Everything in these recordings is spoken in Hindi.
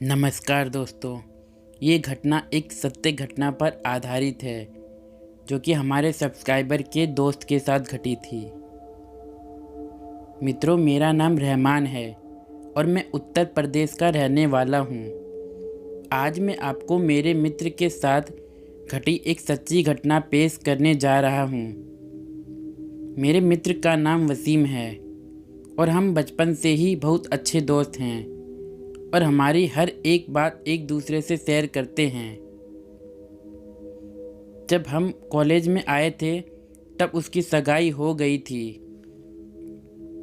नमस्कार दोस्तों, ये घटना एक सत्य घटना पर आधारित है जो कि हमारे सब्सक्राइबर के दोस्त के साथ घटी थी। मित्रों, मेरा नाम रहमान है और मैं उत्तर प्रदेश का रहने वाला हूँ। आज मैं आपको मेरे मित्र के साथ घटी एक सच्ची घटना पेश करने जा रहा हूँ। मेरे मित्र का नाम वसीम है और हम बचपन से ही बहुत अच्छे दोस्त हैं और हमारी हर एक बात एक दूसरे से शेयर करते हैं। जब हम कॉलेज में आए थे तब उसकी सगाई हो गई थी।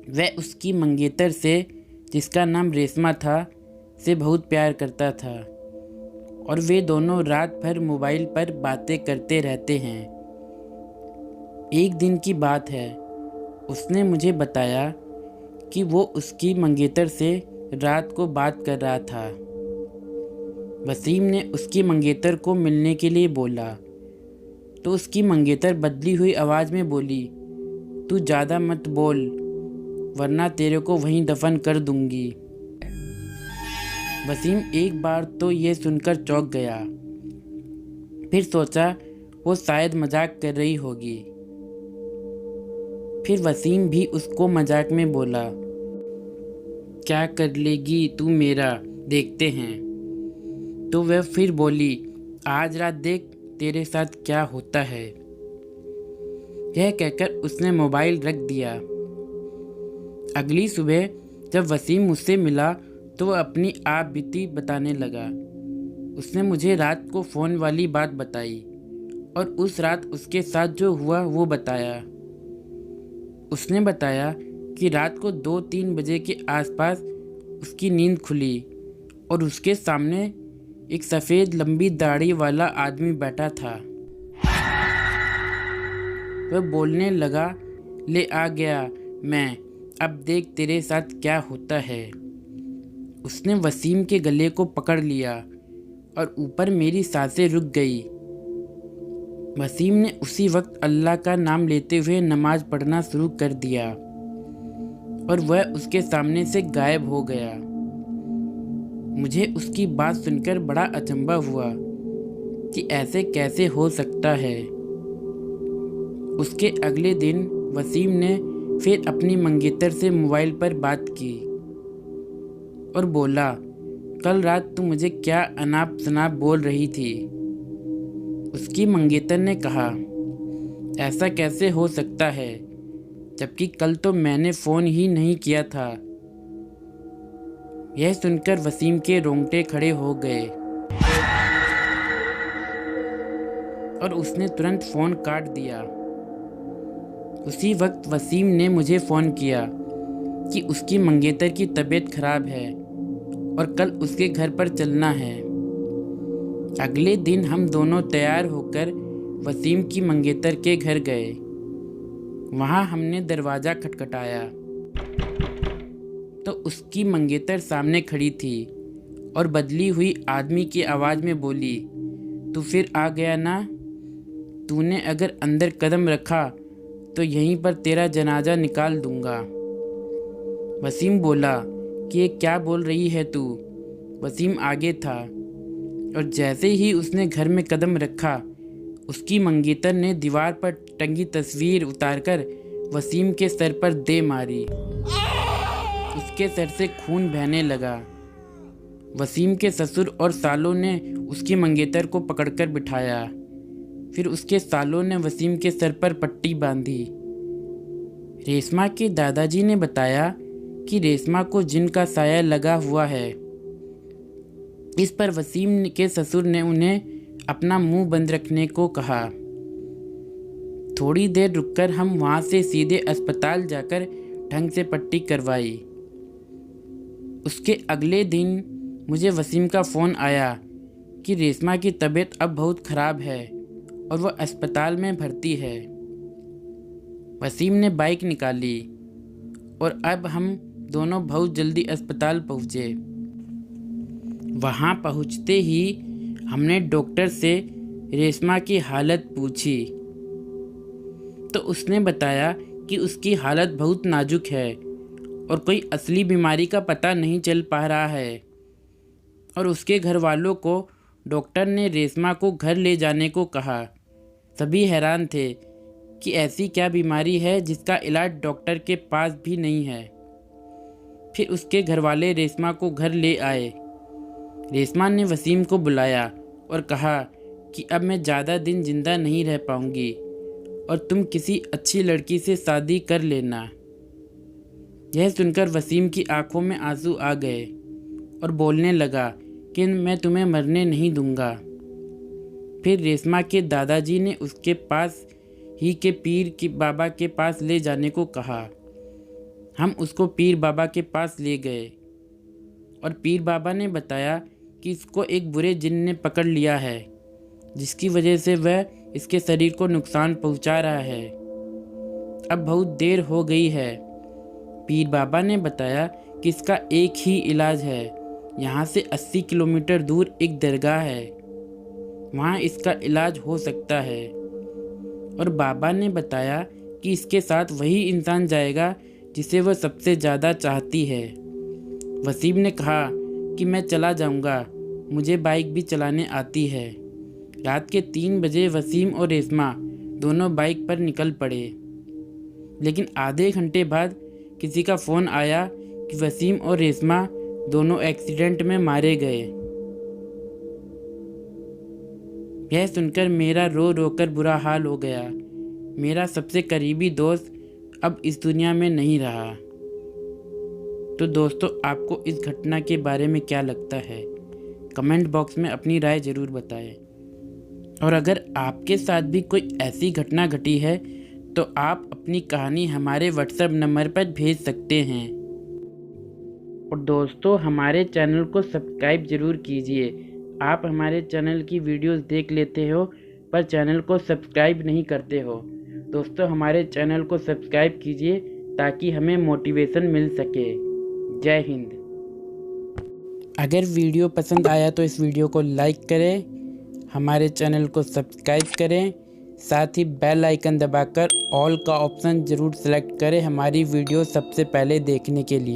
वह उसकी मंगेतर से, जिसका नाम रेशमा था, से बहुत प्यार करता था और वे दोनों रात भर मोबाइल पर बातें करते रहते हैं। एक दिन की बात है, उसने मुझे बताया कि वो उसकी मंगेतर से रात को बात कर रहा था। वसीम ने उसकी मंगेतर को मिलने के लिए बोला तो उसकी मंगेतर बदली हुई आवाज़ में बोली, तू ज़्यादा मत बोल वरना तेरे को वहीं दफन कर दूंगी। वसीम एक बार तो ये सुनकर चौंक गया, फिर सोचा वो शायद मजाक कर रही होगी। फिर वसीम भी उसको मजाक में बोला, क्या कर लेगी तू मेरा, देखते हैं। तो वह फिर बोली, आज रात देख तेरे साथ क्या होता है। यह कहकर उसने मोबाइल रख दिया। अगली सुबह जब वसीम मुझसे मिला तो वह अपनी आप बीती बताने लगा। उसने मुझे रात को फ़ोन वाली बात बताई और उस रात उसके साथ जो हुआ वो बताया। उसने बताया कि रात को 2-3 बजे के आसपास उसकी नींद खुली और उसके सामने एक सफ़ेद लंबी दाढ़ी वाला आदमी बैठा था। वह बोलने लगा, ले आ गया मैं, अब देख तेरे साथ क्या होता है। उसने वसीम के गले को पकड़ लिया और ऊपर मेरी सांसें रुक गई। वसीम ने उसी वक्त अल्लाह का नाम लेते हुए नमाज पढ़ना शुरू कर दिया और वह उसके सामने से गायब हो गया। मुझे उसकी बात सुनकर बड़ा अचंभा हुआ कि ऐसे कैसे हो सकता है। उसके अगले दिन वसीम ने फिर अपनी मंगेतर से मोबाइल पर बात की और बोला, कल रात तू मुझे क्या अनाप शनाप बोल रही थी। उसकी मंगेतर ने कहा, ऐसा कैसे हो सकता है, जबकि कल तो मैंने फ़ोन ही नहीं किया था। यह सुनकर वसीम के रोंगटे खड़े हो गए और उसने तुरंत फ़ोन काट दिया। उसी वक्त वसीम ने मुझे फ़ोन किया कि उसकी मंगेतर की तबीयत खराब है और कल उसके घर पर चलना है। अगले दिन हम दोनों तैयार होकर वसीम की मंगेतर के घर गए। वहाँ हमने दरवाज़ा खटखटाया तो उसकी मंगेतर सामने खड़ी थी और बदली हुई आदमी की आवाज़ में बोली, तू फिर आ गया ना, तूने अगर अंदर कदम रखा तो यहीं पर तेरा जनाजा निकाल दूंगा। वसीम बोला कि ये क्या बोल रही है तू। वसीम आगे था और जैसे ही उसने घर में कदम रखा उसकी मंगेतर ने दीवार पर टंगी तस्वीर उतारकर वसीम के सर पर दे मारी। उसके सर से खून बहने लगा। वसीम के ससुर और सालों ने उसकी मंगेतर को पकड़कर बिठाया। फिर उसके सालों ने वसीम के सर पर पट्टी बांधी। रेशमा के दादाजी ने बताया कि रेशमा को जिन का साया लगा हुआ है। इस पर वसीम के ससुर ने उन्हें अपना मुंह बंद रखने को कहा। थोड़ी देर रुककर हम वहां से सीधे अस्पताल जाकर ढंग से पट्टी करवाई। उसके अगले दिन मुझे वसीम का फ़ोन आया कि रेशमा की तबीयत अब बहुत ख़राब है और वह अस्पताल में भर्ती है। वसीम ने बाइक निकाली और अब हम दोनों बहुत जल्दी अस्पताल पहुँचे। वहाँ पहुँचते ही हमने डॉक्टर से रेशमा की हालत पूछी तो उसने बताया कि उसकी हालत बहुत नाजुक है और कोई असली बीमारी का पता नहीं चल पा रहा है और उसके घर वालों को डॉक्टर ने रेशमा को घर ले जाने को कहा। सभी हैरान थे कि ऐसी क्या बीमारी है जिसका इलाज डॉक्टर के पास भी नहीं है। फिर उसके घर वाले रेशमा को घर ले आए। रेशमा ने वसीम को बुलाया और कहा कि अब मैं ज़्यादा दिन जिंदा नहीं रह पाऊंगी और तुम किसी अच्छी लड़की से शादी कर लेना। यह सुनकर वसीम की आंखों में आंसू आ गए और बोलने लगा कि मैं तुम्हें मरने नहीं दूंगा। फिर रेशमा के दादाजी ने उसके पास ही के पीर की बाबा के पास ले जाने को कहा। हम उसको पीर बाबा के पास ले गए और पीर बाबा ने बताया कि इसको एक बुरे जिन ने पकड़ लिया है, जिसकी वजह से वह इसके शरीर को नुकसान पहुंचा रहा है। अब बहुत देर हो गई है। पीर बाबा ने बताया कि इसका एक ही इलाज है। यहाँ से 80 किलोमीटर दूर एक दरगाह है, वहाँ इसका इलाज हो सकता है। और बाबा ने बताया कि इसके साथ वही इंसान जाएगा जिसे वह सबसे ज़्यादा चाहती है। वसीम ने कहा कि मैं चला जाऊंगा, मुझे बाइक भी चलाने आती है। रात के 3 बजे वसीम और रेशमा दोनों बाइक पर निकल पड़े। लेकिन आधे घंटे बाद किसी का फ़ोन आया कि वसीम और रेशमा दोनों एक्सीडेंट में मारे गए। यह सुनकर मेरा रो रो कर बुरा हाल हो गया। मेरा सबसे करीबी दोस्त अब इस दुनिया में नहीं रहा। तो दोस्तों, आपको इस घटना के बारे में क्या लगता है? कमेंट बॉक्स में अपनी राय ज़रूर बताएं। और अगर आपके साथ भी कोई ऐसी घटना घटी है तो आप अपनी कहानी हमारे व्हाट्सएप नंबर पर भेज सकते हैं। और दोस्तों, हमारे चैनल को सब्सक्राइब ज़रूर कीजिए। आप हमारे चैनल की वीडियोस देख लेते हो पर चैनल को सब्सक्राइब नहीं करते हो। दोस्तों, हमारे चैनल को सब्सक्राइब कीजिए ताकि हमें मोटिवेशन मिल सके। जय हिंद। अगर वीडियो पसंद आया तो इस वीडियो को लाइक करें, हमारे चैनल को सब्सक्राइब करें, साथ ही बेल आइकन दबाकर ऑल का ऑप्शन ज़रूर सेलेक्ट करें हमारी वीडियो सबसे पहले देखने के लिए।